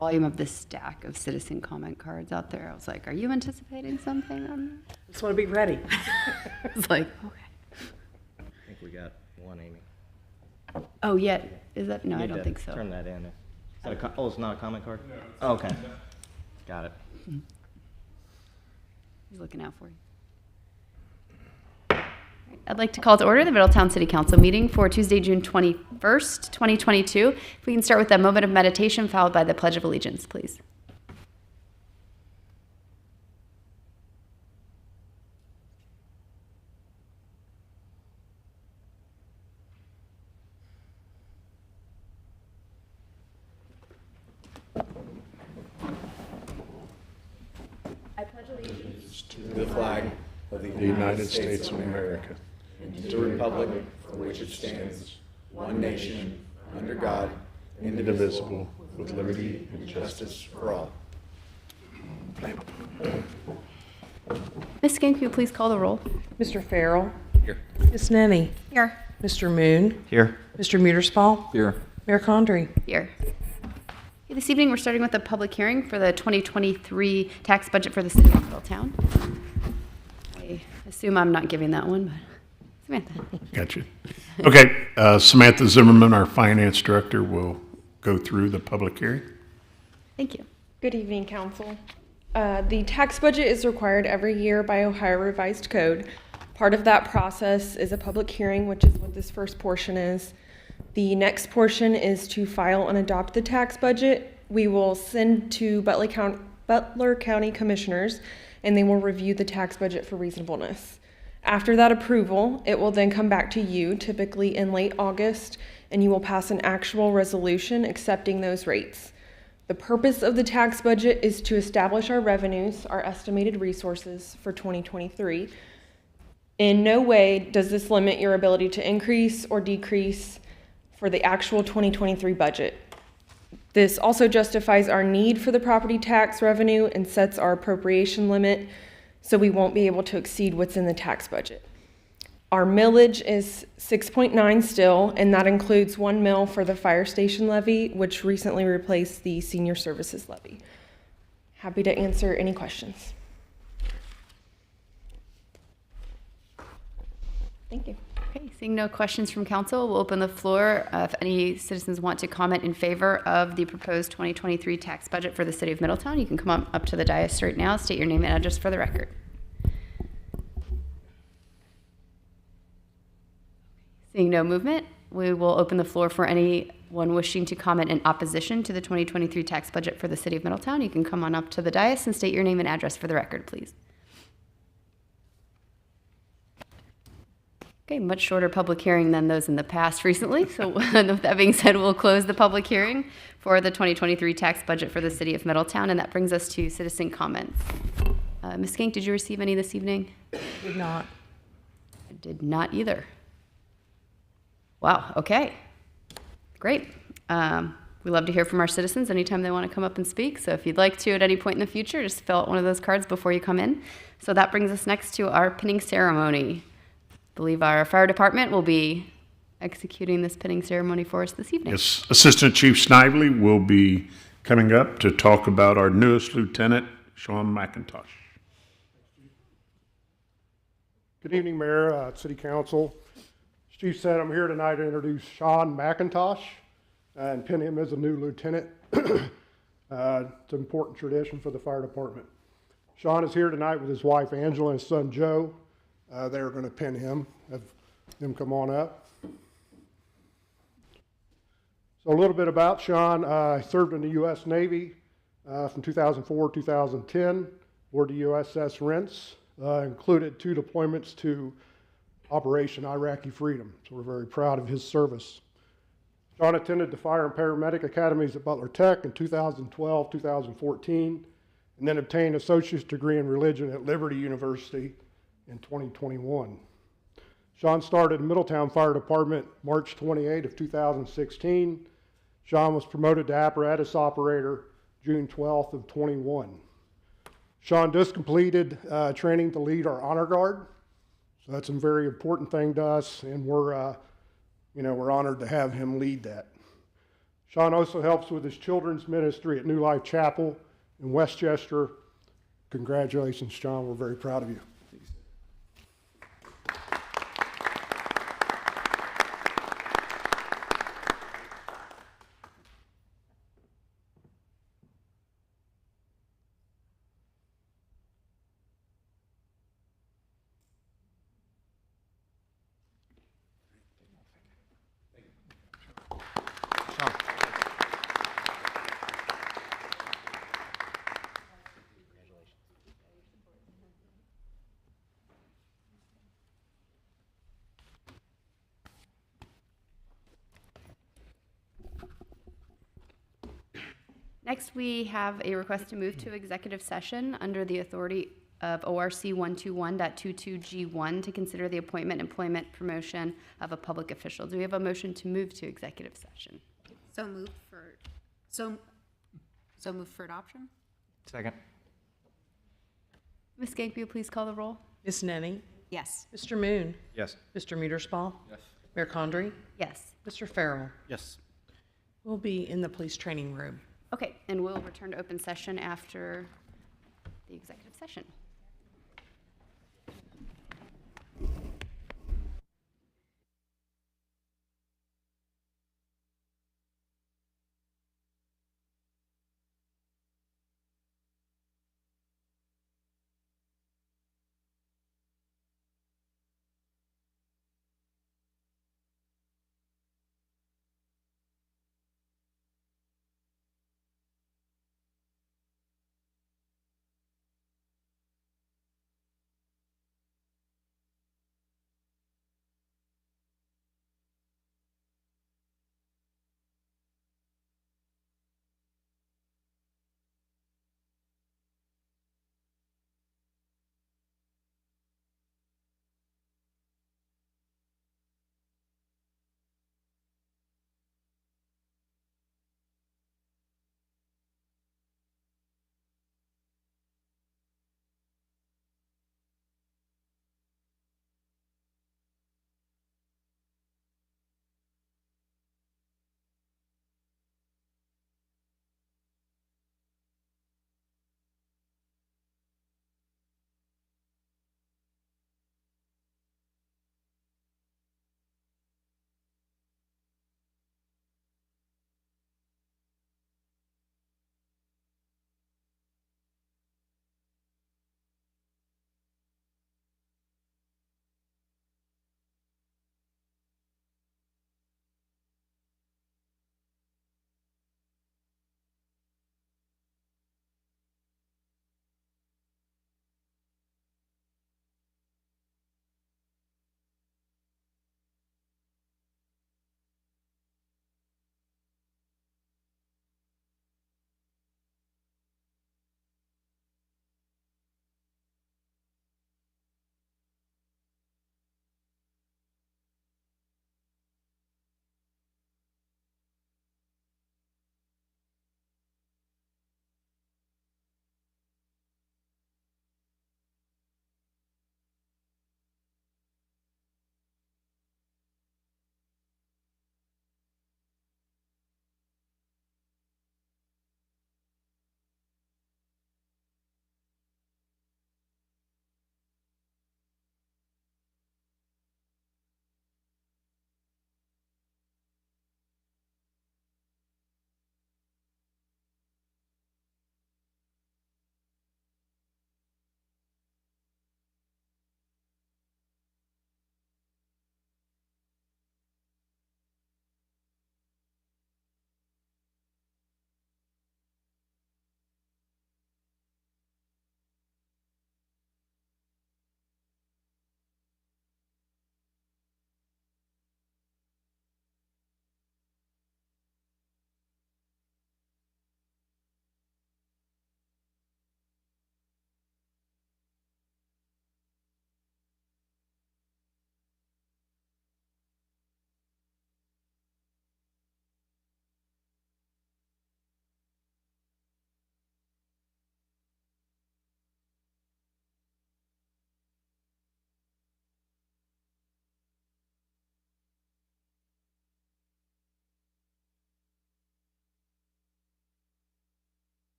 volume of this stack of citizen comment cards out there, I was like, are you anticipating something on that? Just want to be ready. It's like, okay. I think we got one, Amy. Oh, yeah. Is that? No, I Need don't to think so. Turn that in. Is that oh, it's not a comment card? No. Oh, okay. Got it. He's looking out for you. I'd like to call to order the Middletown City Council meeting for Tuesday, June 21st, 2022. If we can start with a moment of meditation followed by the Pledge of Allegiance, please. I pledge allegiance to the flag of the United States of America and to the republic for which it stands, one nation, under God, indivisible, with liberty and justice for all. Ms. Skink, will you please call the roll? Mr. Farrell. Here. Ms. Nemi. Here. Mr. Moon. Here. Mr. Muterspall. Here. Mayor Condrey. Here. Okay, this evening, we're starting with a public hearing for the 2023 tax budget for the city of Middletown. I assume I'm not giving that one, but Samantha. Gotcha. Okay, Samantha Zimmerman, our finance director, will go through the public hearing. Thank you. Good evening, Council. The tax budget is required every year by Ohio Revised Code. Part of that process is a public hearing, which is what this first portion is. The next portion is to file and adopt the tax budget. We will send to Butler County Commissioners, and they will review the tax budget for reasonableness. After that approval, it will then come back to you, typically in late August, and you will pass an actual resolution accepting those rates. The purpose of the tax budget is to establish our revenues, our estimated resources for 2023. In no way does this limit your ability to increase or decrease for the actual 2023 budget. This also justifies our need for the property tax revenue and sets our appropriation limit, so we won't be able to exceed what's in the tax budget. Our millage is 6.9 still, and that includes 1 mil for the fire station levy, which recently replaced the senior services levy. Happy to answer any questions. Thank you. Okay, seeing no questions from council, we'll open the floor. If any citizens want to comment in favor of the proposed 2023 tax budget for the city of Middletown, you can come up to the dais right now, state your name and address for the record. Seeing no movement, we will open the floor for anyone wishing to comment in opposition to the 2023 tax budget for the city of Middletown. You can come on up to the dais and state your name and address for the record, please. Okay, much shorter public hearing than those in the past recently. So with that being said, we'll close the public hearing for the 2023 tax budget for the city of Middletown, and that brings us to citizen comments. Ms. Skink, did you receive any this evening? Did not. I did not either. Wow, okay. Great. We love to hear from our citizens anytime they want to come up and speak. So if you'd like to at any point in the future, just fill out one of those cards before you come in. So that brings us next to our pinning ceremony. I believe our fire department will be executing this pinning ceremony for us this evening. Yes, Assistant Chief Snively will be coming up to talk about our newest lieutenant, Sean McIntosh. Good evening, Mayor, City Council. As Chief said, I'm here tonight to introduce Sean McIntosh and pin him as a new lieutenant. It's an important tradition for the fire department. Sean is here tonight with his wife, Angela, and his son, Joe. They're going to pin him. Have them come on up. So a little bit about Sean. I served in the U.S. Navy from 2004 to 2010, aboard the USS Rents. Included 2 deployments to Operation Iraqi Freedom. So we're very proud of his service. Sean attended the Fire and Paramedic Academies at Butler Tech in 2012, 2014, and then obtained an associate's degree in religion at Liberty University in 2021. Sean started in Middletown Fire Department March 28 of 2016. Sean was promoted to apparatus operator June 12th of 21. Sean just completed training to lead our honor guard. So that's a very important thing to us, and we're honored to have him lead that. Sean also helps with his children's ministry at New Life Chapel in Westchester. Congratulations, Sean. We're very proud of you. Next, we have a request to move to executive session under the authority of ORC 121.22G1 to consider the appointment, employment, promotion of a public official. Do we have a motion to move to executive session? So moved for adoption? Second. Ms. Skank, will you please call the roll? Ms. Nenny, Yes. Mr. Moon, Yes. Mr. Muederspaw. Yes. Mayor Condrey, Yes. Mr. Farrell. Yes. We'll be in the police training room. Okay, and we'll return to open session after the executive session.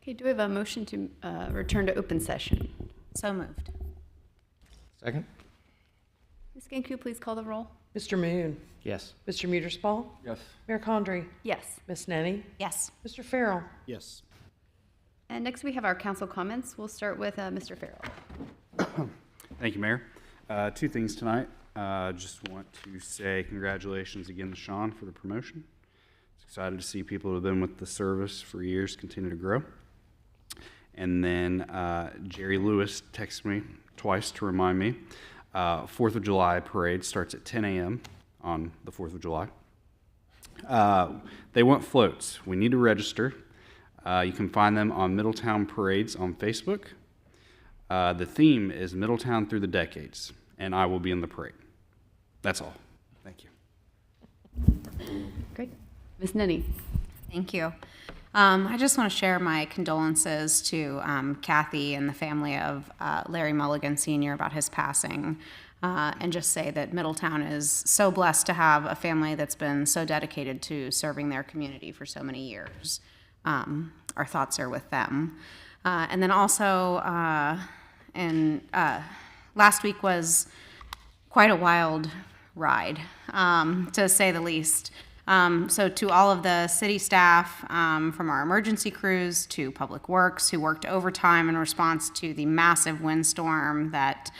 Okay, do we have a motion to return to open session? So moved. Second? Ms. Ganku, please call the roll. Mr. Moon. Yes. Mr. Muterspaw. Yes. Mayor Condrey. Yes. Miss Nenny. Yes. Mr. Farrell. Yes. And next we have our council comments. We'll start with Mr. Farrell. Thank you, Mayor. Two things tonight. Just want to say congratulations again to Sean for the promotion. Excited to see people who have been with the service for years continue to grow. And then Jerry Lewis texted me twice to remind me. 4th of July parade starts at 10 a.m. on the 4th of July. They want floats. We need to register. You can find them on Middletown Parades on Facebook. The theme is Middletown Through the Decades, and I will be in the parade. That's all. Thank you. Great. Ms. Nenny. Thank you. I just want to share my condolences to Kathy and the family of Larry Mulligan Sr. about his passing, and just say that Middletown is so blessed to have a family that's been so dedicated to serving their community for so many years. Our thoughts are with them. And then also, last week was quite a wild ride, to say the least. So to all of the city staff, from our emergency crews to Public Works, who worked overtime in response to the massive windstorm that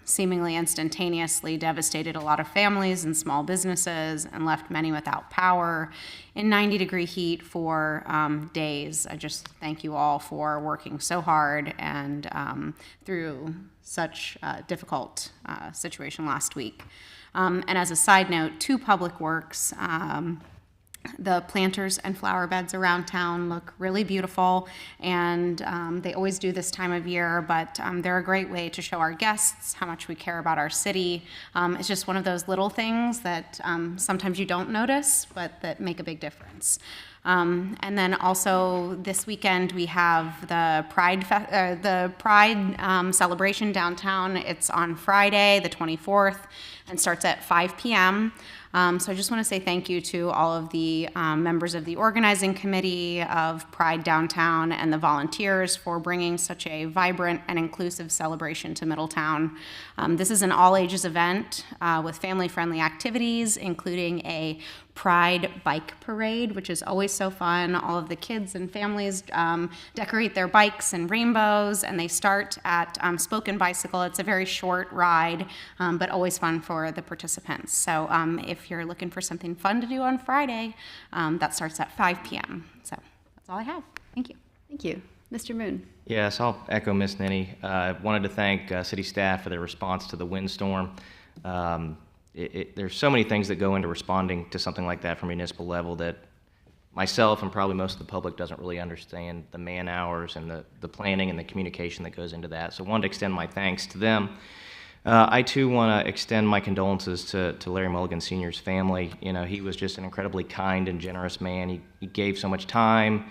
seemingly instantaneously devastated a lot of families and small businesses and left many without power in 90-degree heat for days. I just thank you all for working so hard and through such a difficult situation last week. And as a side note, to Public Works, the planters and flower beds around town look really beautiful, and they always do this time of year, but they're a great way to show our guests how much we care about our city. It's just one of those little things that sometimes you don't notice, but that make a big difference. And then also this weekend we have the Pride celebration downtown. It's on Friday, the 24th, and starts at 5 p.m. So I just want to say thank you to all of the members of the organizing committee of Pride Downtown and the volunteers for bringing such a vibrant and inclusive celebration to Middletown. This is an all-ages event with family-friendly activities, including a Pride bike parade, which is always so fun. All of the kids and families decorate their bikes in rainbows, and they start at Spoken Bicycle. It's a very short ride, but always fun for the participants. So if you're looking for something fun to do on Friday, that starts at 5 p.m. So that's all I have. Thank you. Thank you. Mr. Moon. Yes, I'll echo Miss Nenny. I wanted to thank city staff for their response to the windstorm. There's so many things that go into responding to something like that from a municipal level that myself and probably most of the public doesn't really understand the man hours and the planning and the communication that goes into that. So I wanted to extend my thanks to them. I too want to extend my condolences to Larry Mulligan Sr.'s family. You know, he was just an incredibly kind and generous man. He gave so much time,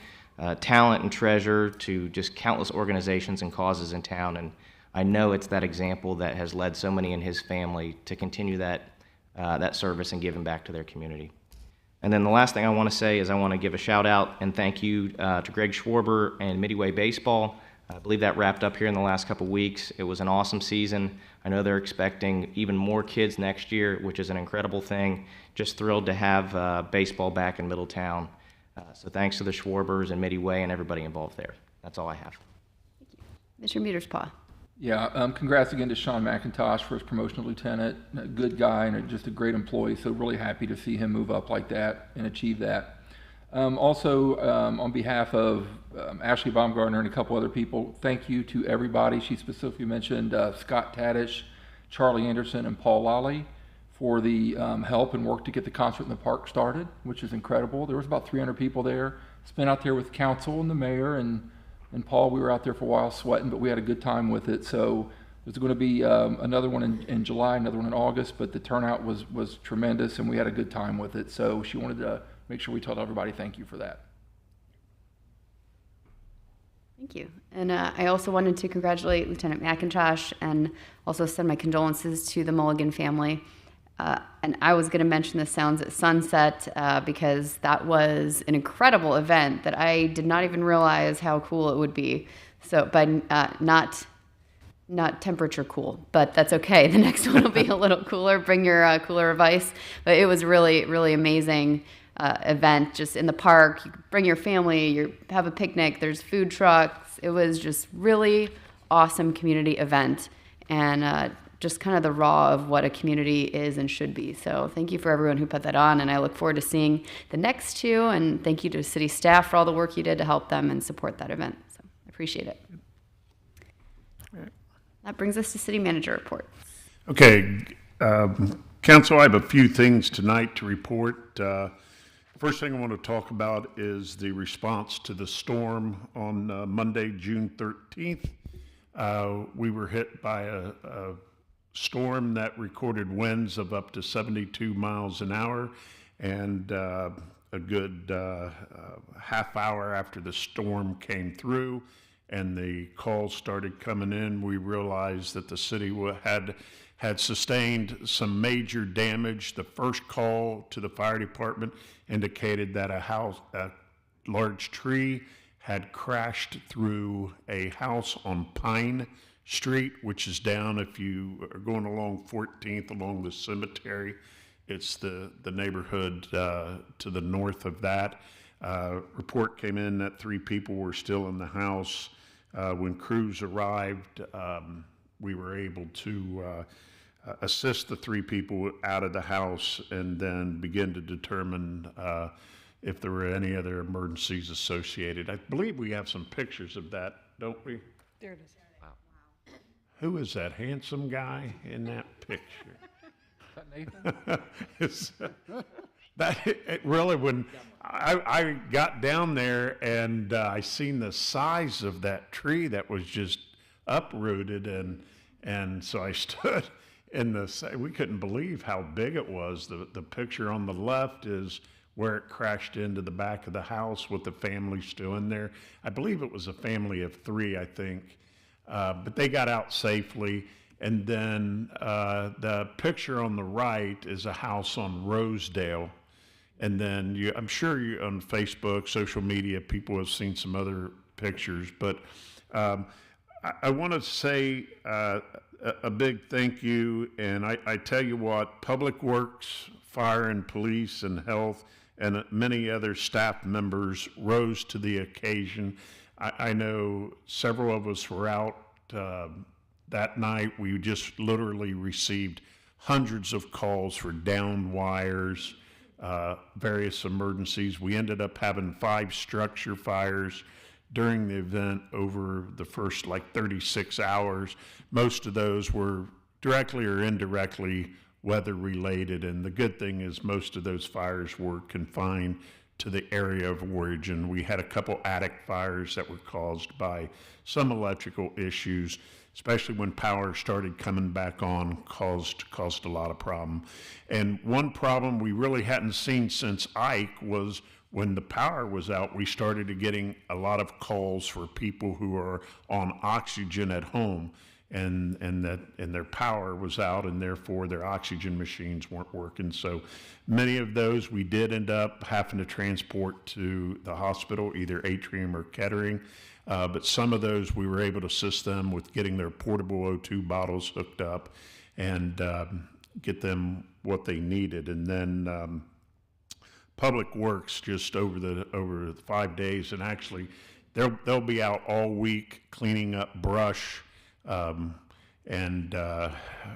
talent, and treasure to just countless organizations and causes in town, and I know it's that example that has led so many in his family to continue that service and giving back to their community. And then the last thing I want to say is I want to give a shout out and thank you to Greg Schwarber and Midway Baseball. I believe that wrapped up here in the last couple weeks. It was an awesome season. I know they're expecting even more kids next year, which is an incredible thing. Just thrilled to have baseball back in Middletown. So thanks to the Schwarbers and Midway and everybody involved there. That's all I have. Mr. Muterspaw. Yeah, congrats again to Sean McIntosh for his promotion to lieutenant. A good guy and just a great employee, so really happy to see him move up like that and achieve that. Also, on behalf of Ashley Baumgartner and a couple other people, thank you to everybody. She specifically mentioned Scott Tadish, Charlie Anderson, and Paul Lally for the help and work to get the concert in the park started, which is incredible. There was about 300 people there. Spent out there with council and the mayor and Paul. We were out there for a while sweating, but we had a good time with it. So there's going to be another one in July, another one in August, but the turnout was tremendous and we had a good time with it. So she wanted to make sure we told everybody thank you for that. Thank you. And I also wanted to congratulate Lieutenant McIntosh and also send my condolences to the Mulligan family. And I was going to mention the Sounds at Sunset because that was an incredible event that I did not even realize how cool it would be. So, but not temperature cool, but that's okay. The next one will be a little cooler. Bring your cooler of ice. But it was really, really amazing event just in the park. You bring your family, you have a picnic, there's food trucks. It was just really awesome community event. And just kind of the raw of what a community is and should be. So thank you for everyone who put that on, and I look forward to seeing the next two, and thank you to city staff for all the work you did to help them and support that event. So I appreciate it. That brings us to city manager reports. Okay, council, I have a few things tonight to report. First thing I want to talk about is the response to the storm on Monday, June 13th. We were hit by a storm that recorded winds of up to 72 miles an hour, and a good half hour after the storm came through and the calls started coming in, we realized that the city had sustained some major damage. The first call to the fire department indicated that a large tree had crashed through a house on Pine Street, which is down, if you are going along 14th along the cemetery, it's the neighborhood to the north of that. Report came in that 3 people were still in the house. When crews arrived, we were able to assist the 3 people out of the house and then begin to determine if there were any other emergencies associated. I believe we have some pictures of that, don't we? There it is. Who is that handsome guy in that picture? Is that Nathan? It really, when I got down there and I seen the size of that tree that was just uprooted, and so I stood in we couldn't believe how big it was. The picture on the left is where it crashed into the back of the house with the family still in there. I believe it was a family of 3, I think. But they got out safely. And then the picture on the right is a house on Rosedale. And then I'm sure on Facebook, social media, people have seen some other pictures. But I want to say a big thank you. And I tell you what, Public Works, Fire and Police and Health, and many other staff members rose to the occasion. I know several of us were out that night. We just literally received hundreds of calls for downed wires, various emergencies. We ended up having 5 structure fires during the event over the first 36 hours. Most of those were directly or indirectly weather related, and the good thing is most of those fires were confined to the area of origin. We had a couple attic fires that were caused by some electrical issues, especially when power started coming back on, caused a lot of problem. And one problem we really hadn't seen since Ike was when the power was out, we started getting a lot of calls for people who are on oxygen at home, and their power was out, and therefore their oxygen machines weren't working. So many of those we did end up having to transport to the hospital, either Atrium or Kettering. But some of those we were able to assist them with getting their portable O2 bottles hooked up and get them what they needed. And then Public Works just over the 5 days, and actually they'll be out all week cleaning up brush. And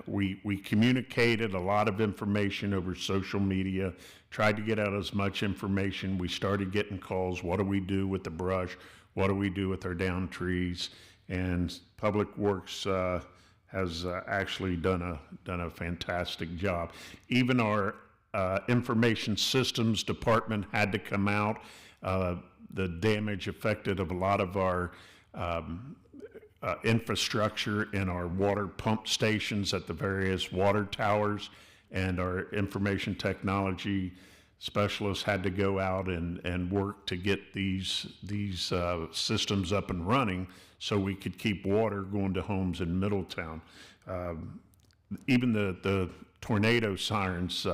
we communicated a lot of information over social media, tried to get out as much information. We started getting calls. What do we do with the brush? What do we do with our downed trees? And Public Works has actually done a fantastic job. Even our information systems department had to come out. The damage affected of a lot of our infrastructure in our water pump stations at the various water towers, and our information technology specialists had to go out and work to get these systems up and running so we could keep water going to homes in Middletown. even the tornado sirens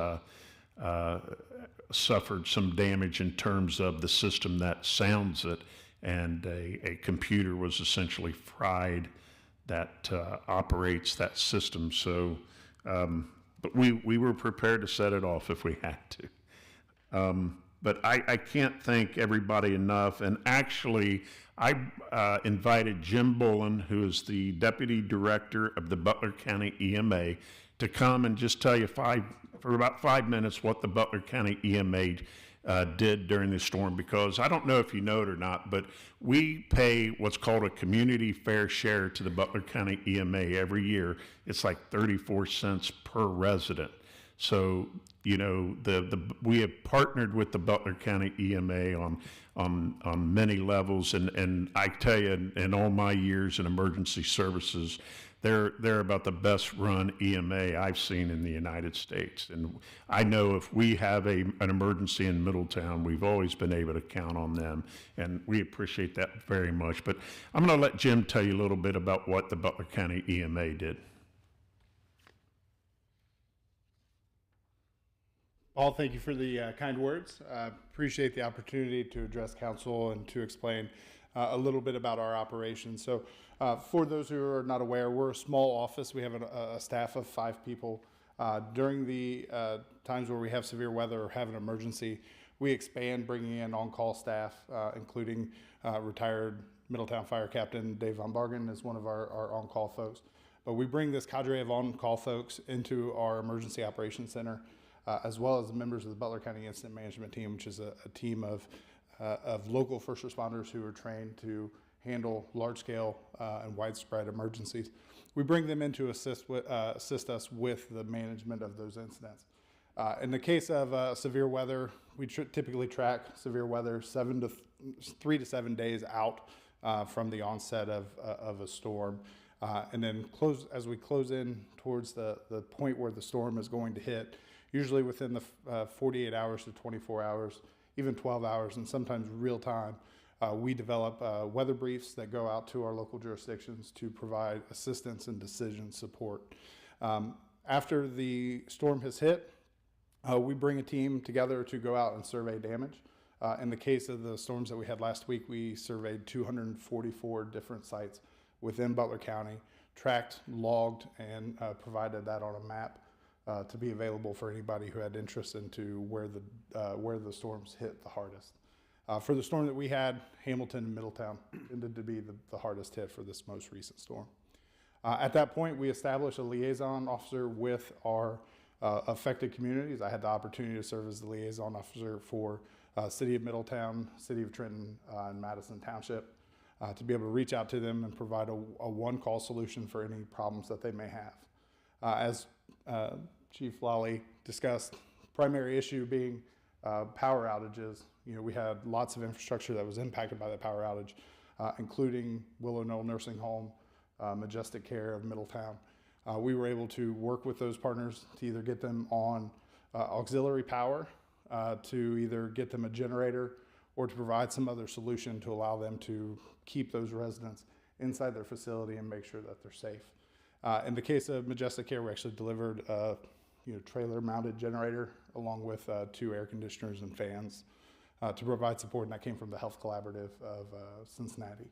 suffered some damage in terms of the system that sounds it, and a computer was essentially fried that operates that system. So, but we were prepared to set it off if we had to. But I can't thank everybody enough. And actually, I invited Jim Bullen, who is the Deputy Director of the Butler County EMA, to come and just tell you for about 5 minutes what the Butler County EMA did during the storm, because I don't know if you know it or not, but we pay what's called a community fair share to the Butler County EMA every year. It's like 34 cents per resident. So, you know, we have partnered with the Butler County EMA on many levels, and I tell you, in all my years in emergency services, they're about the best run EMA I've seen in the United States. And I know if we have an emergency in Middletown, we've always been able to count on them, and we appreciate that very much. But I'm going to let Jim tell you a little bit about what the Butler County EMA did. Paul, thank you for the kind words. Appreciate the opportunity to address council and to explain a little bit about our operations. So for those who are not aware, we're a small office. We have a staff of 5 people. During the times where we have severe weather or have an emergency, we expand, bringing in on-call staff, including retired Middletown Fire Captain Dave Von Bargen is one of our on-call folks. But we bring this cadre of on-call folks into our emergency operations center, as well as the members of the Butler County Incident Management Team, which is a team of local first responders who are trained to handle large-scale and widespread emergencies. We bring them in to assist us with the management of those incidents. In the case of severe weather, we typically track severe weather 3 to 7 days out from the onset of a storm. And then as we close in towards the point where the storm is going to hit, usually within the 48 hours to 24 hours, even 12 hours, and sometimes real time, we develop weather briefs that go out to our local jurisdictions to provide assistance and decision support. After the storm has hit, we bring a team together to go out and survey damage. In the case of the storms that we had last week, we surveyed 244 different sites within Butler County, tracked, logged, and provided that on a map to be available for anybody who had interest into where the storms hit the hardest. For the storm that we had, Hamilton and Middletown tended to be the hardest hit for this most recent storm. At that point, we established a liaison officer with our affected communities. I had the opportunity to serve as the liaison officer for City of Middletown, City of Trenton, and Madison Township, to be able to reach out to them and provide a one-call solution for any problems that they may have. As Chief Lawley discussed, primary issue being power outages. You know, we had lots of infrastructure that was impacted by the power outage, including Willow Knoll Nursing Home, Majestic Care of Middletown. We were able to work with those partners to either get them on auxiliary power, to either get them a generator, or to provide some other solution to allow them to keep those residents inside their facility and make sure that they're safe. In the case of Majestic Care, we actually delivered a trailer-mounted generator along with 2 air conditioners and fans to provide support, and that came from the Health Collaborative of Cincinnati.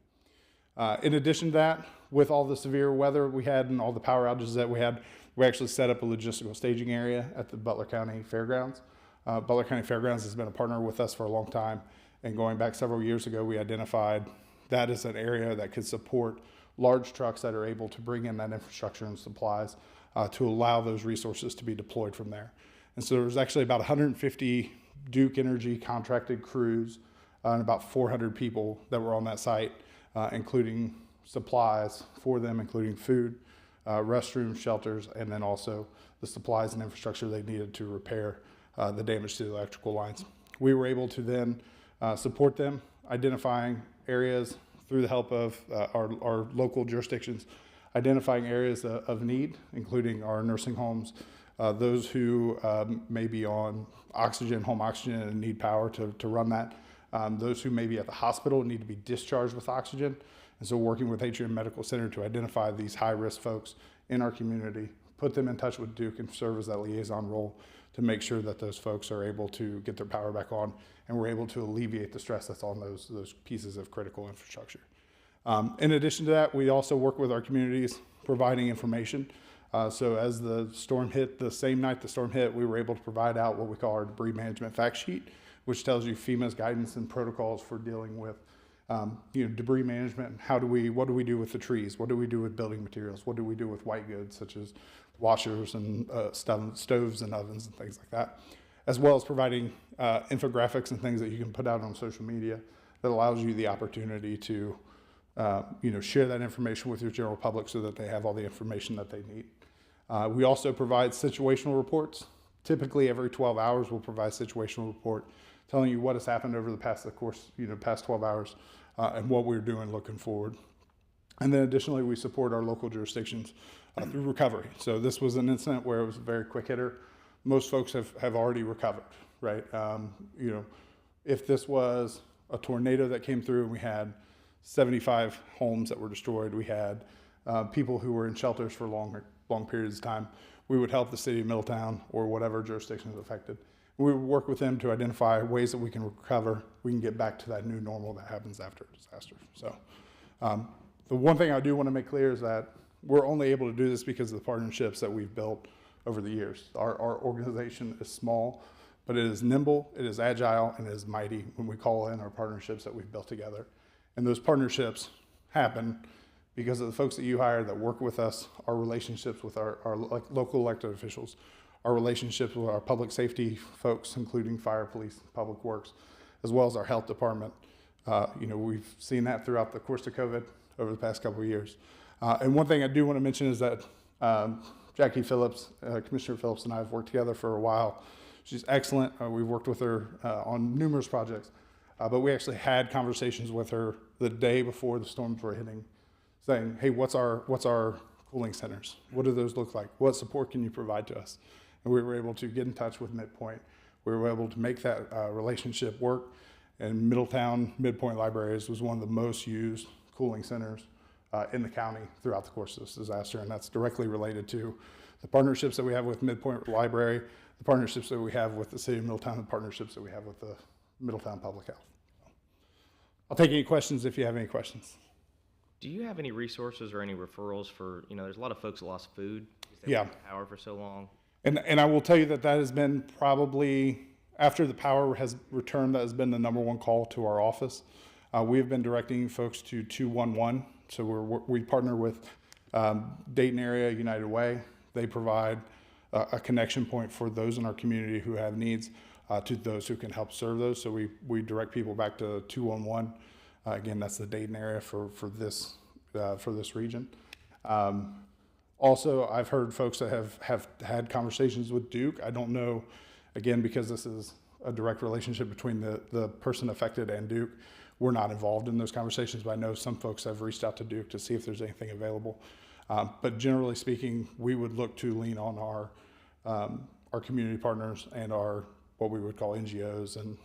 In addition to that, with all the severe weather we had and all the power outages that we had, we actually set up a logistical staging area at the Butler County Fairgrounds. Butler County Fairgrounds has been a partner with us for a long time, and going back several years ago, we identified that as an area that could support large trucks that are able to bring in that infrastructure and supplies to allow those resources to be deployed from there. And so there was actually about 150 Duke Energy contracted crews and about 400 people that were on that site, including supplies for them, including food, restrooms, shelters, and then also the supplies and infrastructure they needed to repair the damage to the electrical lines. We were able to then support them, identifying areas through the help of our local jurisdictions, identifying areas of need, including our nursing homes, those who may be on oxygen, home oxygen, and need power to run that, those who may be at the hospital and need to be discharged with oxygen. And so working with Atrium Medical Center to identify these high-risk folks in our community, put them in touch with Duke and serve as that liaison role to make sure that those folks are able to get their power back on, and we're able to alleviate the stress that's on those pieces of critical infrastructure. In addition to that, we also work with our communities providing information. So as the storm hit, the same night the storm hit, we were able to provide out what we call our debris management fact sheet, which tells you FEMA's guidance and protocols for dealing with debris management. What do we do with the trees? What do we do with building materials? What do we do with white goods such as washers and stoves and ovens and things like that, as well as providing infographics and things that you can put out on social media that allows you the opportunity to share that information with your general public so that they have all the information that they need. We also provide situational reports. Typically every 12 hours we'll provide a situational report telling you what has happened over the past 12 hours and what we're doing looking forward. And then additionally, we support our local jurisdictions through recovery. So this was an incident where it was a very quick hitter. Most folks have already recovered, right? If this was a tornado that came through and we had 75 homes that were destroyed, we had people who were in shelters for long periods of time, we would help the city of Middletown or whatever jurisdiction is affected. We would work with them to identify ways that we can recover, we can get back to that new normal that happens after a disaster. So the one thing I do want to make clear is that we're only able to do this because of the partnerships that we've built over the years. Our organization is small, but it is nimble, it is agile, and it is mighty when we call in our partnerships that we've built together. And those partnerships happen because of the folks that you hire that work with us, our relationships with our local elected officials, our relationships with our public safety folks, including fire, police, public works, as well as our health department. We've seen that throughout the course of COVID over the past couple of years. And one thing I do want to mention is that Jackie Phillips, Commissioner Phillips and I have worked together for a while. She's excellent. We've worked with her on numerous projects, but we actually had conversations with her the day before the storms were hitting, saying, hey, what's our cooling centers? What do those look like? What support can you provide to us? And we were able to get in touch with Midpoint. We were able to make that relationship work. And Middletown Midpoint Libraries was one of the most used cooling centers in the county throughout the course of this disaster. And that's directly related to the partnerships that we have with Midpoint Library, the partnerships that we have with the city of Middletown, the partnerships that we have with the Middletown Public Health. I'll take any questions if you have any questions. Do you have any resources or any referrals for, there's a lot of folks that lost food because they Yeah. were without power for so long? And I will tell you that has been probably, after the power has returned, that has been the number one call to our office. We have been directing folks to 211. So we partner with Dayton Area United Way. They provide a connection point for those in our community who have needs to those who can help serve those. So we direct people back to 211. Again, that's the Dayton area for this region. Also, I've heard folks that have had conversations with Duke. I don't know, again, because this is a direct relationship between the person affected and Duke. We're not involved in those conversations, but I know some folks have reached out to Duke to see if there's anything available. But generally speaking, we would look to lean on our community partners and our what we would call NGOs and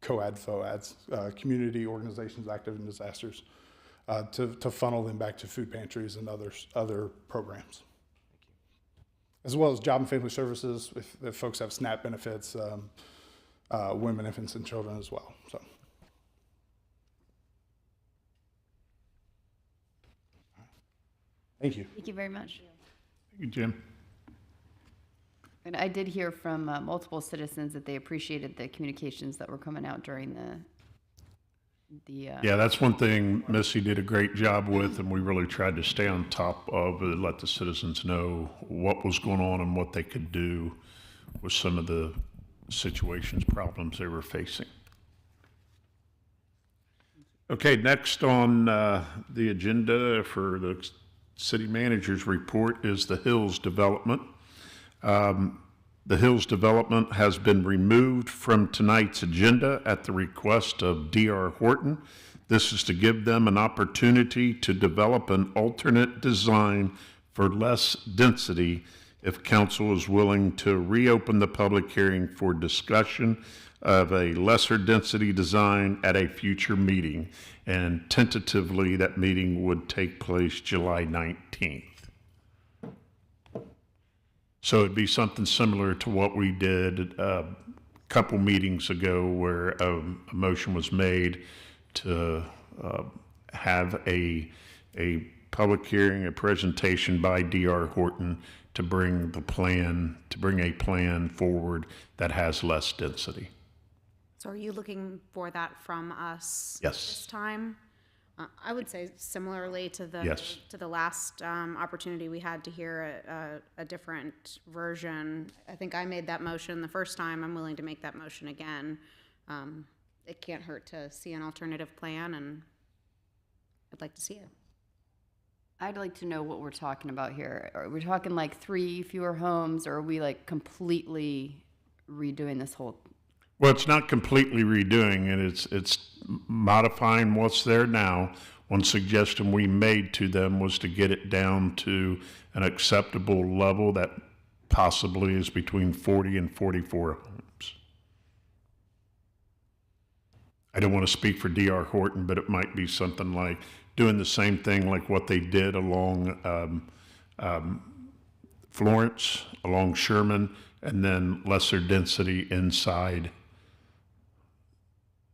COAD, FOADs, community organizations active in disasters, to funnel them back to food pantries and other programs. As well as Job and Family Services, if folks have SNAP benefits, women, infants, and children as well. So. Thank you. Thank you very much. Thank you, Jim. And I did hear from multiple citizens that they appreciated the communications that were coming out during the Yeah, that's one thing Missy did a great job with, and we really tried to stay on top of it, let the citizens know what was going on and what they could do with some of the situations, problems they were facing. Okay, next on the agenda for the city manager's report is the Hills development. The Hills development has been removed from tonight's agenda at the request of D.R. Horton. This is to give them an opportunity to develop an alternate design for less density if council is willing to reopen the public hearing for discussion of a lesser density design at a future meeting. And tentatively, that meeting would take place July 19th. So it'd be something similar to what we did a couple meetings ago, where a motion was made to have a public hearing, a presentation by D.R. Horton to bring a plan forward that has less density. So are you looking for that from us Yes. this time? I would say similarly to the Yes. last opportunity we had to hear a different version. I think I made that motion the first time. I'm willing to make that motion again. It can't hurt to see an alternative plan, and I'd like to see it. I'd like to know what we're talking about here. Are we talking like 3 fewer homes, or are we like completely redoing this whole? Well, it's not completely redoing it. It's modifying what's there now. One suggestion we made to them was to get it down to an acceptable level that possibly is between 40 and 44 homes. I don't want to speak for D.R. Horton, but it might be something like doing the same thing like what they did along Florence, along Sherman, and then lesser density inside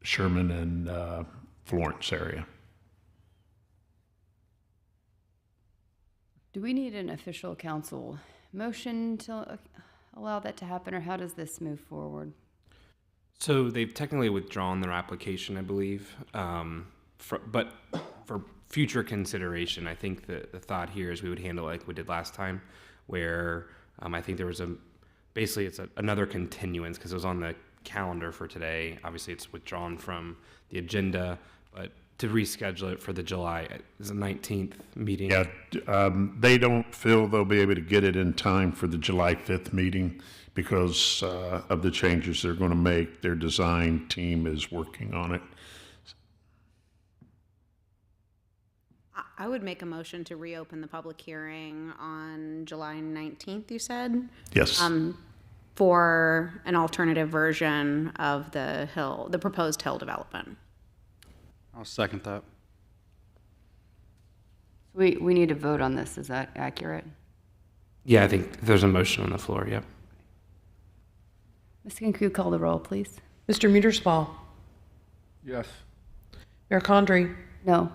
Sherman and Florence area. Do we need an official council motion to allow that to happen, or how does this move forward? So they've technically withdrawn their application, I believe. But for future consideration, I think the thought here is we would handle it like we did last time, where I think there was basically it's another continuance because it was on the calendar for today. Obviously, it's withdrawn from the agenda, but to reschedule it for the July 19th meeting. Yeah, they don't feel they'll be able to get it in time for the July 5th meeting because of the changes they're going to make. Their design team is working on it. I would make a motion to reopen the public hearing on July 19th, you said? Yes. For an alternative version of the proposed hill development. I'll second that. We need to vote on this. Is that accurate? Yeah, I think there's a motion on the floor, yep. Ms. King, could you call the roll, please? Mr. Muederspaw. Yes. Mayor Condrey. No.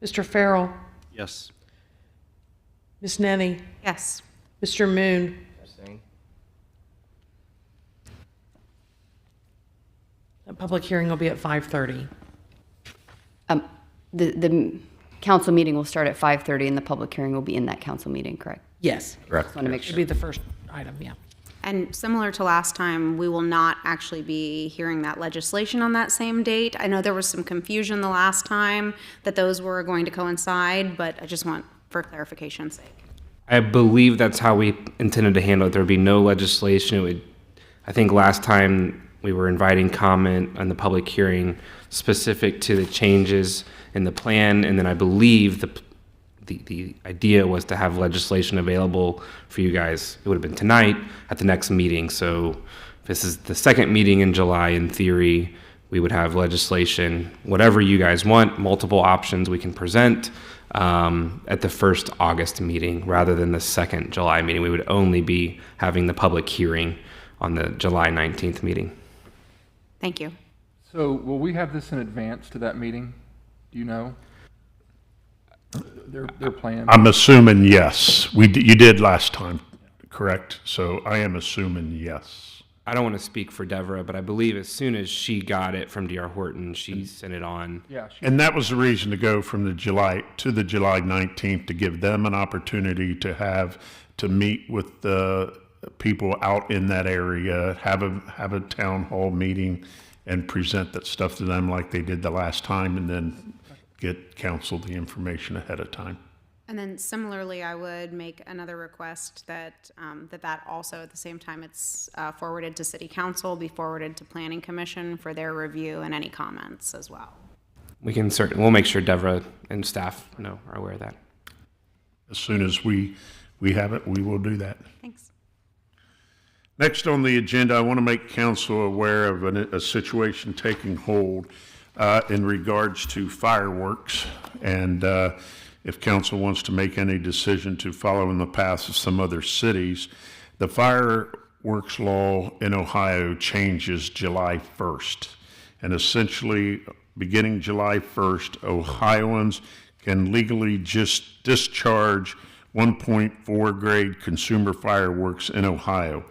Mr. Farrell. Yes. Ms. Nenny. Yes. Mr. Moon. Abstain. The public hearing will be at 5:30. The council meeting will start at 5:30, and the public hearing will be in that council meeting, correct? Yes. Correct. Just want to make It'll sure. be the first item, yeah. And similar to last time, we will not actually be hearing that legislation on that same date. I know there was some confusion the last time that those were going to coincide, but I just want for clarification's sake. I believe that's how we intended to handle it. There would be no legislation. I think last time we were inviting comment on the public hearing specific to the changes in the plan, and then I believe the idea was to have legislation available for you guys. It would have been tonight at the next meeting. So if this is the second meeting in July, in theory, we would have legislation, whatever you guys want, multiple options we can present at the first August meeting rather than the second July meeting. We would only be having the public hearing on the July 19th meeting. Thank you. So will we have this in advance to that meeting? Do you know? Their plan? I'm assuming yes. You did last time, correct? So I am assuming yes. I don't want to speak for Deborah, but I believe as soon as she got it from D.R. Horton, she sent it on. Yeah. And that was the reason to go from the July 19th, to give them an opportunity to meet with the people out in that area, have a town hall meeting and present that stuff to them like they did the last time, and then get council the information ahead of time. And then similarly, I would make another request that that also at the same time it's forwarded to City Council, be forwarded to Planning Commission for their review and any comments as well. We'll make sure Deborah and staff are aware of that. As soon as we have it, we will do that. Thanks. Next on the agenda, I want to make council aware of a situation taking hold in regards to fireworks. And if council wants to make any decision to follow in the path of some other cities, the fireworks law in Ohio changes July 1st. And essentially, beginning July 1st, Ohioans can legally just discharge 1.4 grade consumer fireworks in Ohio.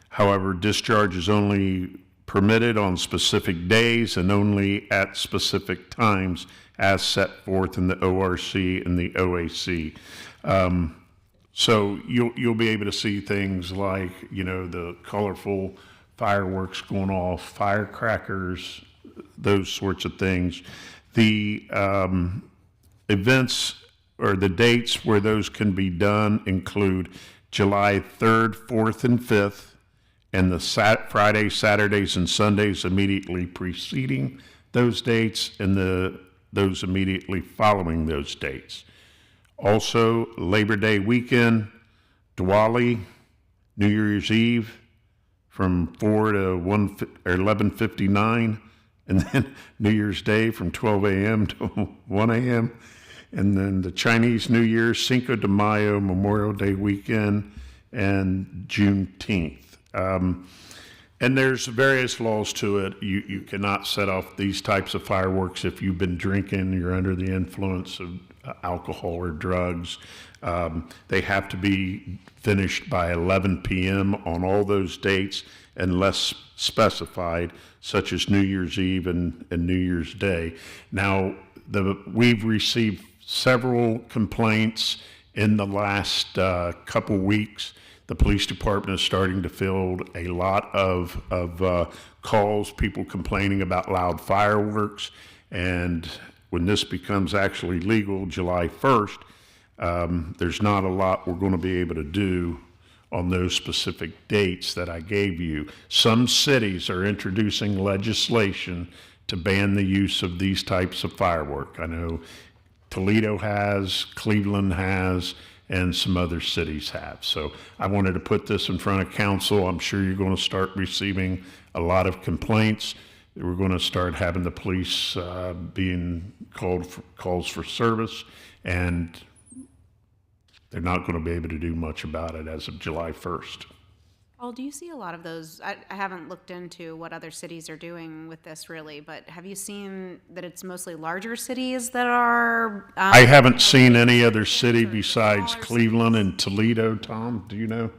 However, discharge is only permitted on specific days and only at specific times as set forth in the ORC and the OAC. So you'll be able to see things like, you know, the colorful fireworks going off, firecrackers, those sorts of things. The events or the dates where those can be done include July 3rd, 4th, and 5th, and the Fridays, Saturdays, and Sundays immediately preceding those dates, and those immediately following those dates. Also, Labor Day weekend, Diwali, New Year's Eve from 4 to 11:59, and then New Year's Day from 12 a.m. to 1 a.m., and then the Chinese New Year, Cinco de Mayo, Memorial Day weekend, and Juneteenth. And there's various laws to it. You cannot set off these types of fireworks if you've been drinking, you're under the influence of alcohol or drugs. They have to be finished by 11 p.m. on all those dates unless specified, such as New Year's Eve and New Year's Day. Now, we've received several complaints in the last couple weeks. The police department is starting to field a lot of calls, people complaining about loud fireworks. And when this becomes actually legal, July 1st, there's not a lot we're going to be able to do on those specific dates that I gave you. Some cities are introducing legislation to ban the use of these types of firework. I know Toledo has, Cleveland has, and some other cities have. So I wanted to put this in front of council. I'm sure you're going to start receiving a lot of complaints. We're going to start having the police being called for calls for service, and they're not going to be able to do much about it as of July 1st. Paul, do you see a lot of those? I haven't looked into what other cities are doing with this really, but have you seen that it's mostly larger cities that are? I haven't seen any other city besides Cleveland and Toledo. Tom, do you know?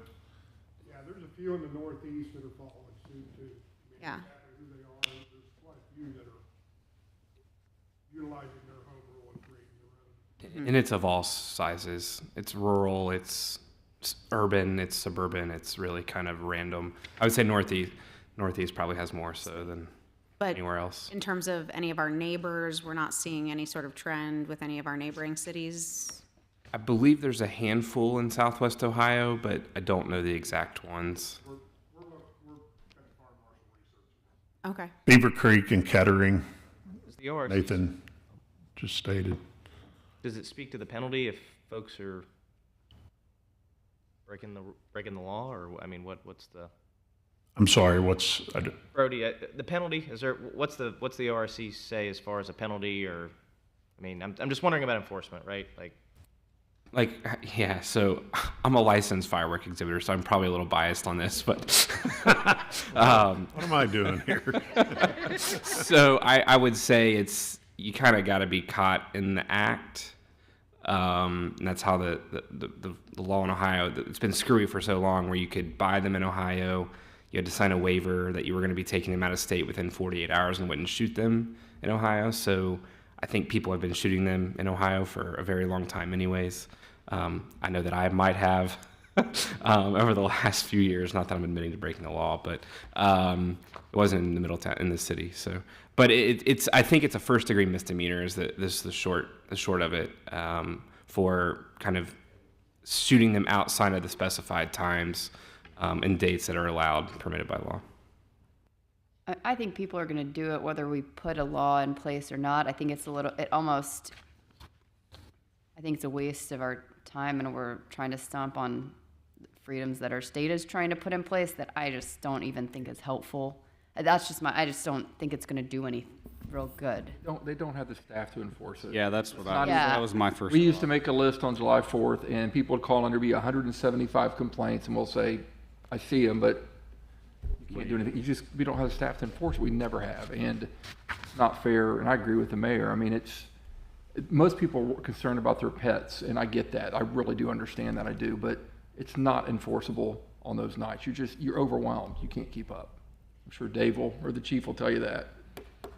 Yeah, there's a few in the Northeast that are following suit too. Yeah. Who they are, there's quite a few that are utilizing their home rule and creating their own. And it's of all sizes. It's rural, it's urban, it's suburban, it's really kind of random. I would say Northeast probably has more so than anywhere else. In terms of any of our neighbors, we're not seeing any sort of trend with any of our neighboring cities? I believe there's a handful in Southwest Ohio, but I don't know the exact ones. We're at the fire marshal research. Okay. Beaver Creek and Kettering, Is the ORC, Nathan just stated. does it speak to the penalty if folks are breaking the law, or I mean, what's the? I'm sorry, Brody, the penalty, is there, what's the ORC say as far as a penalty, or, I mean, I'm just wondering about enforcement, right? Yeah, so I'm a licensed firework exhibitor, so I'm probably a little biased on this, but what am I doing here? So I would say you kind of got to be caught in the act. And that's how the law in Ohio, it's been screwy for so long, where you could buy them in Ohio, you had to sign a waiver that you were going to be taking them out of state within 48 hours and wouldn't shoot them in Ohio. So I think people have been shooting them in Ohio for a very long time anyways. I know that I might have over the last few years, not that I'm admitting to breaking the law, but it wasn't in the Middletown, in the city. So, but I think it's a first degree misdemeanor is the short of it, for kind of shooting them outside of the specified times and dates that are permitted by law. I think people are going to do it whether we put a law in place or not. I think it's I think it's a waste of our time, and we're trying to stomp on freedoms that our state is trying to put in place that I just don't even think is helpful. That's just I just don't think it's going to do anything real good. They don't have the staff to enforce it. Yeah, that's what not Yeah. that was my first. We used to thought. make a list on July 4th, and people would call, and there'd be 175 complaints, and we'll say, I see them, but you can't do anything. We don't have the staff to enforce it. We never have, and it's not fair, and I agree with the mayor. I mean, most people are concerned about their pets, and I get that. I really do understand that, I do, but it's not enforceable on those nights. You're overwhelmed. You can't keep up. I'm sure Dave or the chief will tell you that.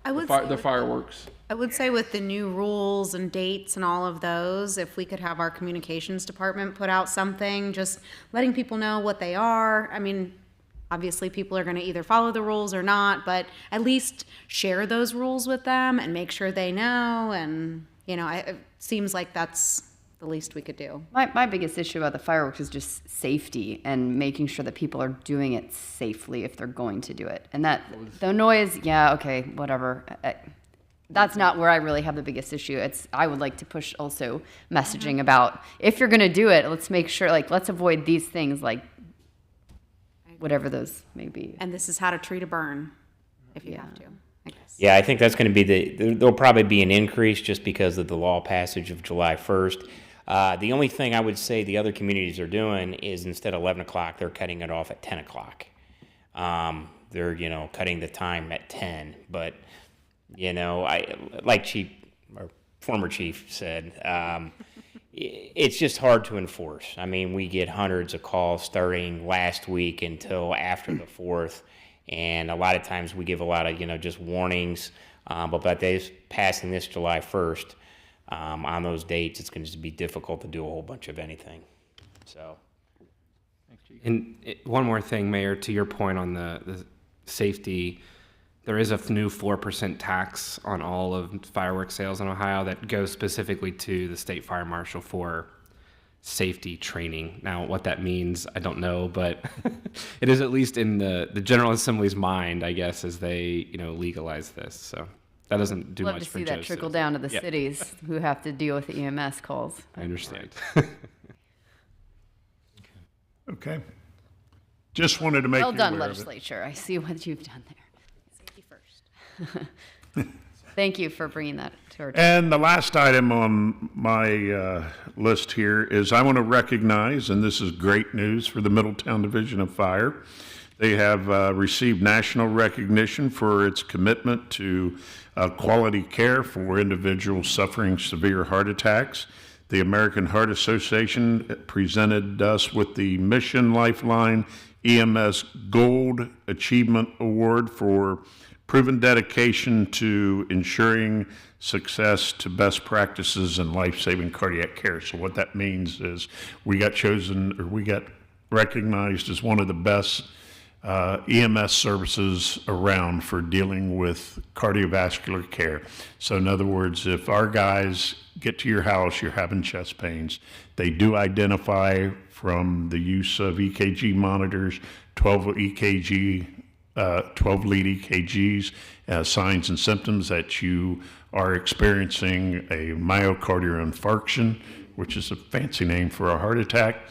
The fireworks. I would say with the new rules and dates and all of those, if we could have our communications department put out something, just letting people know what they are. I mean, obviously people are going to either follow the rules or not, but at least share those rules with them and make sure they know. And, it seems like that's the least we could do. My biggest issue about the fireworks is just safety and making sure that people are doing it safely if they're going to do it. And that the noise, yeah, okay, whatever. That's not where I really have the biggest issue. I would like to push also messaging about if you're going to do it, let's make sure, let's avoid these things, whatever those may be. And this is how to treat a burn if you have to, I guess. Yeah, I think that's going to be there'll probably be an increase just because of the law passage of July 1st. The only thing I would say the other communities are doing is instead of 11 o'clock, they're cutting it off at 10 o'clock. They're, cutting the time at 10. But, like former chief said, it's just hard to enforce. I mean, we get hundreds of calls starting last week until after the 4th. And a lot of times we give a lot of, just warnings. But by passing this July 1st, on those dates, it's going to be difficult to do a whole bunch of anything. So, Thanks, Chief. And one more thing, Mayor, to your point on the safety, there is a new 4% tax on all of fireworks sales in Ohio that goes specifically to the state fire marshal for safety training. Now, what that means, I don't know, but it is at least in the General Assembly's mind, I guess, as they legalize this. So. That doesn't do Love much to for see Joe's that trickle citizens. down to the Yep. cities who have to deal with the EMS calls. I understand. Okay. Just wanted to make Well you done, aware of it. legislature. I see what you've done there. Safety first. Thank you for bringing that to our attention. And the last item on my list here is I want to recognize, and this is great news for the Middletown Division of Fire. They have received national recognition for its commitment to quality care for individuals suffering severe heart attacks. The American Heart Association presented us with the Mission Lifeline EMS Gold Achievement Award for proven dedication to ensuring success to best practices in life-saving cardiac care. So what that means is we got recognized as one of the best EMS services around for dealing with cardiovascular care. So in other words, if our guys get to your house, you're having chest pains, they do identify from the use of EKG monitors, 12 lead EKGs, signs and symptoms that you are experiencing a myocardial infarction, which is a fancy name for a heart attack.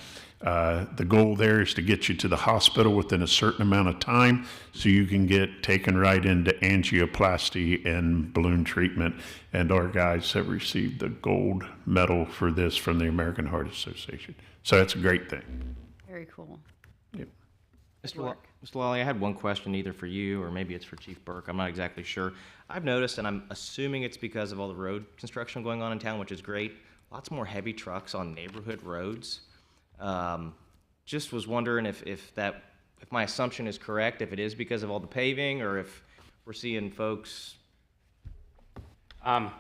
The goal there is to get you to the hospital within a certain amount of time so you can get taken right into angioplasty and balloon treatment. And our guys have received the gold medal for this from the American Heart Association. So that's a great thing. Very cool. Yep. Mr. Lally, I had one question either for you or maybe it's for Chief Burke. I'm not exactly sure. I've noticed, and I'm assuming it's because of all the road construction going on in town, which is great, lots more heavy trucks on neighborhood roads. Just was wondering if my assumption is correct, if it is because of all the paving, or if we're seeing folks.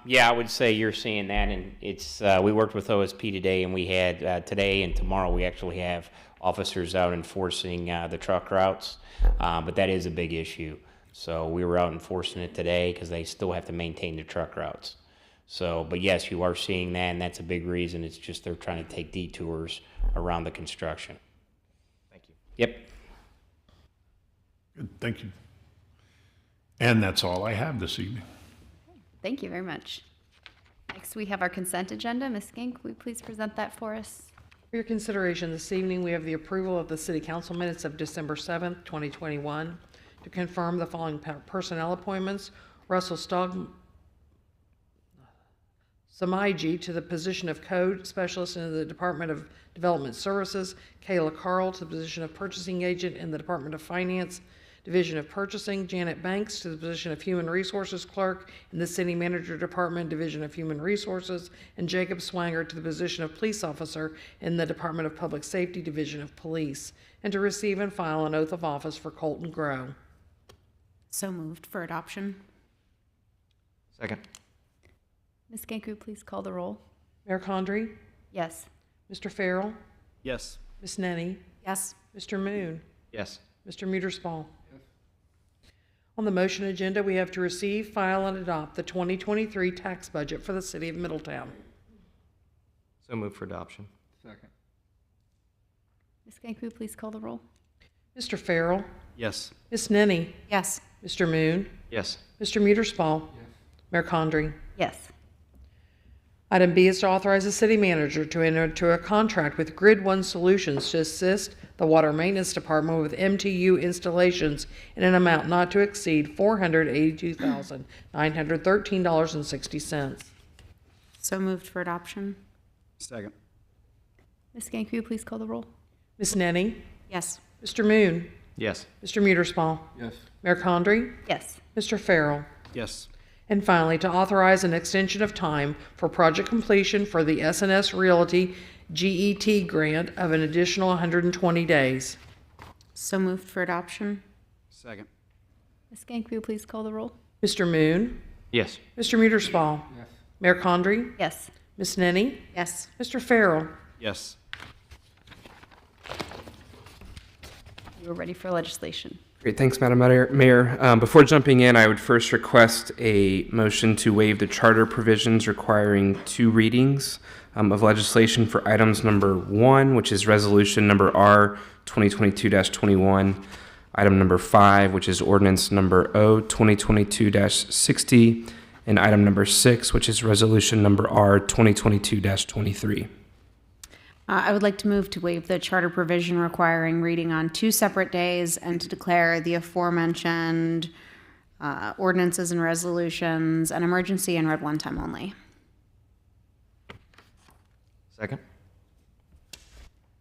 Yeah, I would say you're seeing that, and it's we worked with OSP today, and we had today and tomorrow we actually have officers out enforcing the truck routes, but that is a big issue. So we were out enforcing it today because they still have to maintain the truck routes. So, but yes, you are seeing that, and that's a big reason. It's just they're trying to take detours around the construction. Thank you. Yep. Good, thank you. And that's all I have this evening. Thank you very much. Next, we have our consent agenda. Ms. Skink, will you please present that for us? For your consideration this evening, we have the approval of the City Council minutes of December 7th, 2021, to confirm the following personnel appointments. Russell Samaiji to the position of Code Specialist in the Department of Development Services, Kayla Carl to the position of Purchasing Agent in the Department of Finance, Division of Purchasing, Janet Banks to the position of Human Resources Clerk in the City Manager Department, Division of Human Resources, and Jacob Swanger to the position of Police Officer in the Department of Public Safety, Division of Police, and to receive and file an oath of office for Colton Grow. So moved for adoption. Second. Ms. Ganku, please call the roll. Mayor Condrey, Yes. Mr. Farrell, Yes. Ms. Nenny, Yes. Mr. Moon, Yes. Mr. Muederspaw. On the motion agenda, we have to receive, file, and adopt the 2023 tax budget for the City of Middletown. So moved for adoption. Second. Ms. Ganku, please call the roll. Mr. Farrell, Yes. Ms. Nenny, Yes. Mr. Moon, Yes. Mr. Muederspaw, Mayor Condrey. Yes. Item B is to authorize the city manager to enter into a contract with Grid One Solutions to assist the Water Maintenance Department with MTU installations in an amount not to exceed $482,913.60. So moved for adoption. Second. Ms. Ganku, please call the roll. Ms. Nenny, Yes. Mr. Moon, Yes. Mr. Muederspaw, Yes. Mayor Condrey, Yes. Mr. Farrell. Yes. And finally, to authorize an extension of time for project completion for the SNS Realty GET grant of an additional 120 days. So moved for adoption. Second. Ms. Ganku, please call the roll. Mr. Moon, Yes. Mr. Muederspaw, Yes. Mayor Condrey, Yes. Ms. Nenny, Yes. Mr. Farrell. Yes. We're ready for legislation. Great, thanks, Madam Mayor. Before jumping in, I would first request a motion to waive the charter provisions requiring 2 readings of legislation for items number 1, which is resolution number R 2022-21, item number 5, which is ordinance number O 2022-60, and item number 6, which is resolution number R 2022-23. I would like to move to waive the charter provision requiring reading on 2 separate days and to declare the aforementioned ordinances and resolutions an emergency and read one time only. Second.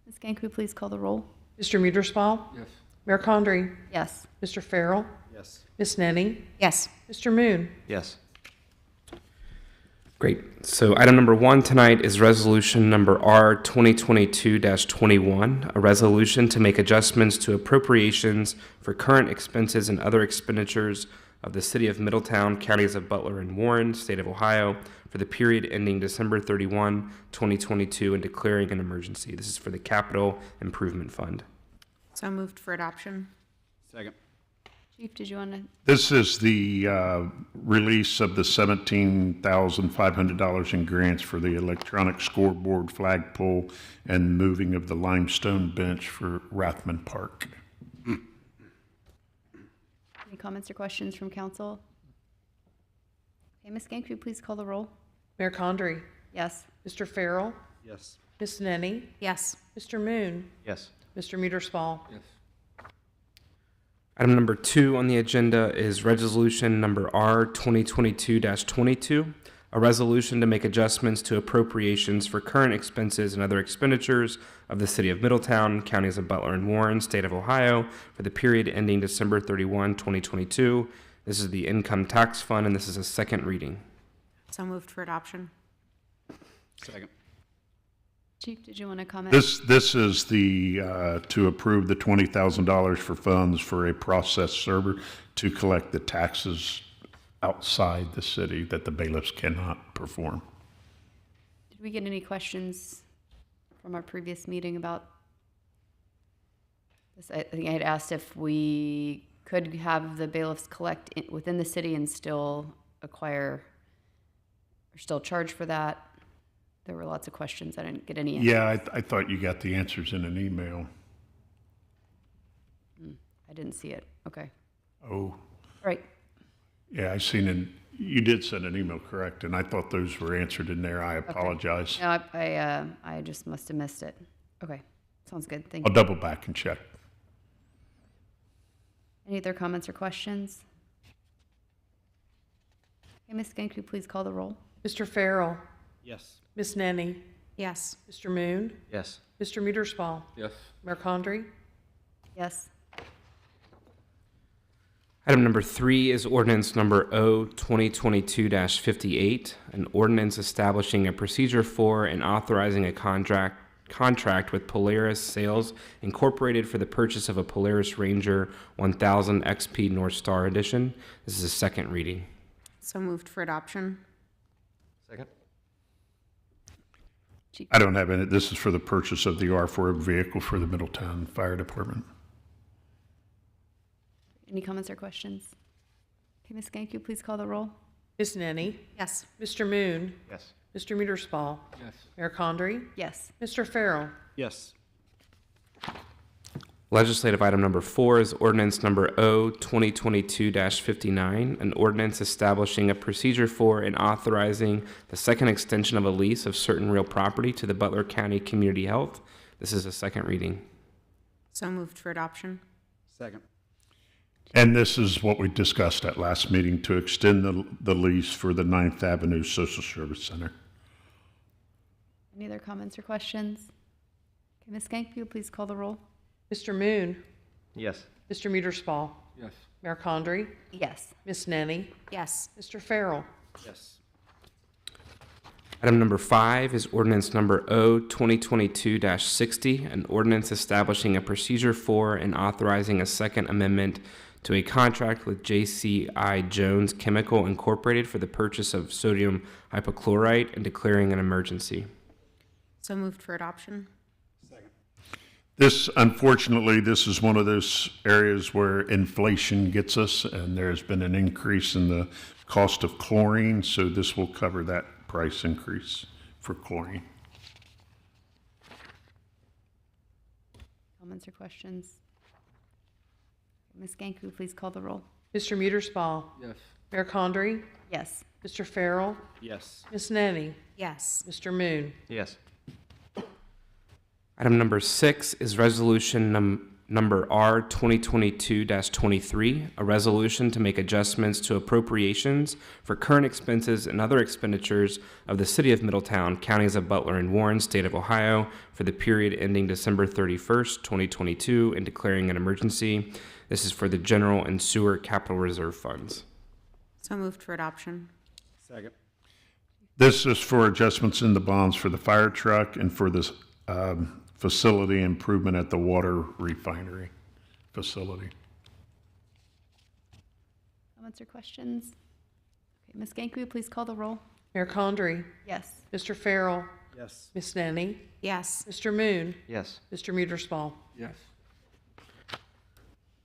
Ms. Ganku, please call the roll. Mr. Muederspaw, Yes. Mayor Condrey, Yes. Mr. Farrell, Yes. Ms. Nenny, Yes. Mr. Moon. Yes. Great. So item number 1 tonight is resolution number R 2022-21, a resolution to make adjustments to appropriations for current expenses and other expenditures of the City of Middletown, Counties of Butler and Warren, State of Ohio, for the period ending December 31, 2022, and declaring an emergency. This is for the Capital Improvement Fund. So moved for adoption. Second. Chief, did you want to? This is the release of the $17,500 in grants for the electronic scoreboard flagpole and moving of the limestone bench for Rathman Park. Any comments or questions from council? Okay, Ms. Ganku, please call the roll. Mayor Condrey, Yes. Mr. Farrell, Yes. Ms. Nenny, Yes. Mr. Moon, Yes. Mr. Muederspaw. Yes. Item number 2 on the agenda is resolution number R 2022-22, a resolution to make adjustments to appropriations for current expenses and other expenditures of the City of Middletown, Counties of Butler and Warren, State of Ohio, for the period ending December 31, 2022. This is the Income Tax Fund, and this is a second reading. So moved for adoption. Second. Chief, did you want to comment? This is the to approve the $20,000 for funds for a process server to collect the taxes outside the city that the bailiffs cannot perform. Did we get any questions from our previous meeting about this? I think I had asked if we could have the bailiffs collect within the city and still acquire or still charge for that. There were lots of questions. I didn't get any answers. Yeah, I thought you got the answers in an email. I didn't see it. Okay. Oh, Right. yeah, you did send an email, correct? And I thought those were answered in there. I apologize. No, I just must have missed it. Okay. Sounds good. Thank I'll you. double back and check. Any other comments or questions? Okay, Ms. Skank, could you please call the roll? Mr. Farrell, Yes. Miss Nenny, Yes. Mr. Moon, Yes. Mr. Muederspaw, Yes. Mayor Condrey, Yes. Item number 3 is ordinance number O 2022-58, an ordinance establishing a procedure for and authorizing a contract with Polaris Sales Incorporated for the purchase of a Polaris Ranger 1000 XP North Star Edition. This is a second reading. So moved for adoption. Second? I don't have any, this is for the purchase of the R4 vehicle for the Middletown Fire Department. Any comments or questions? Okay, Ms. Skank, could you please call the roll? Miss Nenny, Yes. Mr. Moon, Yes. Mr. Muederspaw, Yes. Mayor Condrey, Yes. Mr. Farrell, Yes. Legislative item number 4 is ordinance number O 2022-59, an ordinance establishing a procedure for and authorizing the second extension of a lease of certain real property to the Butler County Community Health. This is a second reading. So moved for adoption. Second. And this is what we discussed at last meeting to extend the lease for the 9th Avenue Social Service Center. Any other comments or questions? Okay, Ms. Skank, could you please call the roll? Mr. Moon, Yes. Mr. Muederspaw, Yes. Mayor Condrey, Yes. Miss Nenny, Yes. Mr. Farrell, Yes. Item number 5 is ordinance number O 2022-60, an ordinance establishing a procedure for and authorizing a second amendment to a contract with JCI Jones Chemical Incorporated for the purchase of sodium hypochlorite and declaring an emergency. So moved for adoption. This, unfortunately, this is one of those areas where inflation gets us, and there's been an increase in the cost of chlorine, so this will cover that price increase for chlorine. Comments or questions? Ms. Skank, could you please call the roll? Mr. Muederspaw, Yes. Mayor Condrey, Yes. Mr. Farrell, Yes. Miss Nenny, Yes. Mr. Moon, Yes. Item number 6 is resolution number R 2022-23, a resolution to make adjustments to appropriations for current expenses and other expenditures of the City of Middletown, Counties of Butler and Warren, State of Ohio, for the period ending December 31st, 2022, and declaring an emergency. This is for the General and Sewer Capital Reserve Funds. So moved for adoption. Second. This is for adjustments in the bonds for the fire truck and for this facility improvement at the water refinery facility. Comments or questions? Okay, Ms. Skank, could you please call the roll? Mayor Condrey, Yes. Mr. Farrell, Yes. Miss Nenny, Yes. Mr. Moon, Yes. Mr. Muederspaw, Yes.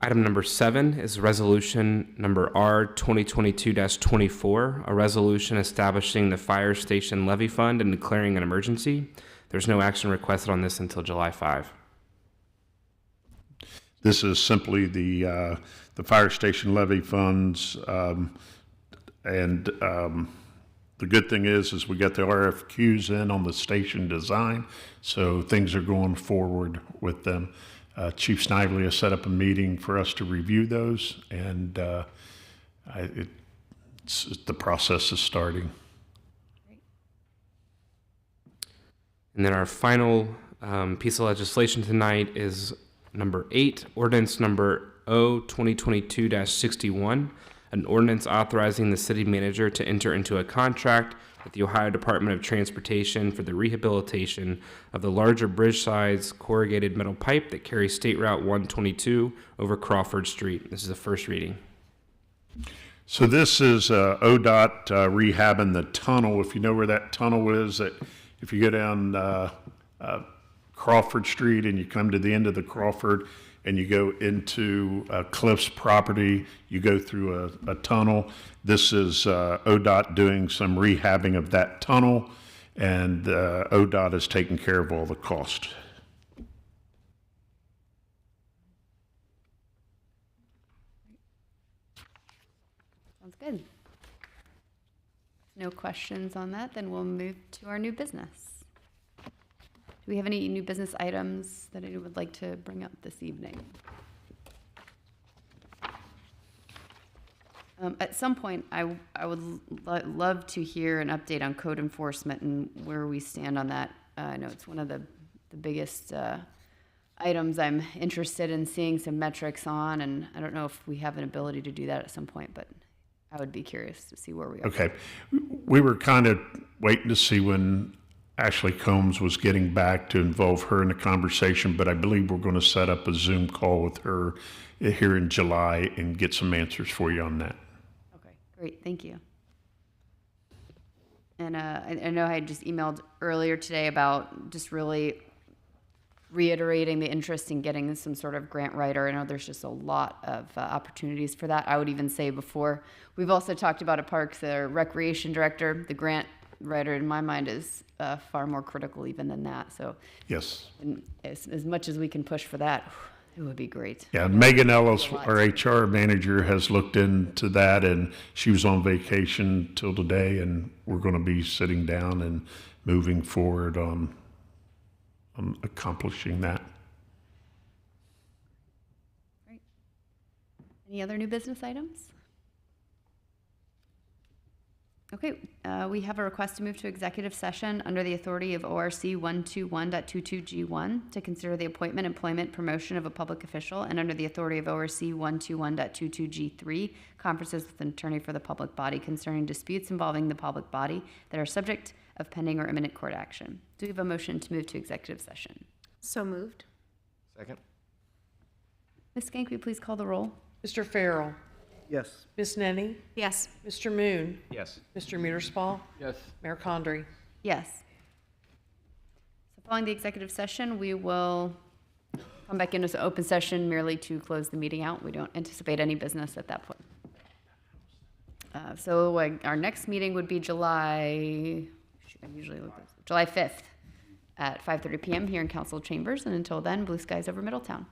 Item number 7 is resolution number R 2022-24, a resolution establishing the fire station levy fund and declaring an emergency. There's no action requested on this until July 5. This is simply the fire station levy funds, and the good thing is we got the RFQs in on the station design, so things are going forward with them. Chief Snively has set up a meeting for us to review those, and the process is starting. And then our final piece of legislation tonight is number 8, ordinance number O 2022-61, an ordinance authorizing the city manager to enter into a contract with the Ohio Department of Transportation for the rehabilitation of the larger bridge-size corrugated metal pipe that carries State Route 122 over Crawford Street. This is the first reading. So this is ODOT rehabbing the tunnel. If you know where that tunnel is, if you go down Crawford Street and you come to the end of the Crawford and you go into Cliff's property, you go through a tunnel. This is ODOT doing some rehabbing of that tunnel, and ODOT is taking care of all the cost. Sounds good. No questions on that, then we'll move to our new business. Do we have any new business items that anyone would like to bring up this evening? At some point, I would love to hear an update on code enforcement and where we stand on that. I know it's one of the biggest items I'm interested in seeing some metrics on, and I don't know if we have an ability to do that at some point, but I would be curious to see where we are. Okay. We were kind of waiting to see when Ashley Combs was getting back to involve her in the conversation, but I believe we're going to set up a Zoom call with her here in July and get some answers for you on that. Okay, great, thank you. And I know I had just emailed earlier today about just really reiterating the interest in getting some sort of grant writer. I know there's just a lot of opportunities for that. I would even say before, we've also talked about a parks recreation director. The grant writer, in my mind, is far more critical even than that. So Yes. and as much as we can push for that, it would be great. Yeah, Megan Ellis, our HR manager, has looked into that, and she was on vacation till today, and we're going to be sitting down and moving forward on accomplishing that. Great. Any other new business items? Okay, we have a request to move to executive session under the authority of ORC 121.22G1 to consider the appointment, employment, promotion of a public official, and under the authority of ORC 121.22G3, conferences with an attorney for the public body concerning disputes involving the public body that are subject of pending or imminent court action. Do we have a motion to move to executive session? So moved. Second? Ms. Skank, will you please call the roll? Mr. Farrell. Yes. Ms. Nenny. Yes. Mr. Moon. Yes. Mr. Muerspaw. Yes. Mayor Condrey. Yes. So following the executive session, we will come back into open session merely to close the meeting out. We don't anticipate any business at that point. So our next meeting would be July 5th at 5:30 p.m. here in council chambers. And until then, blue skies over Middletown.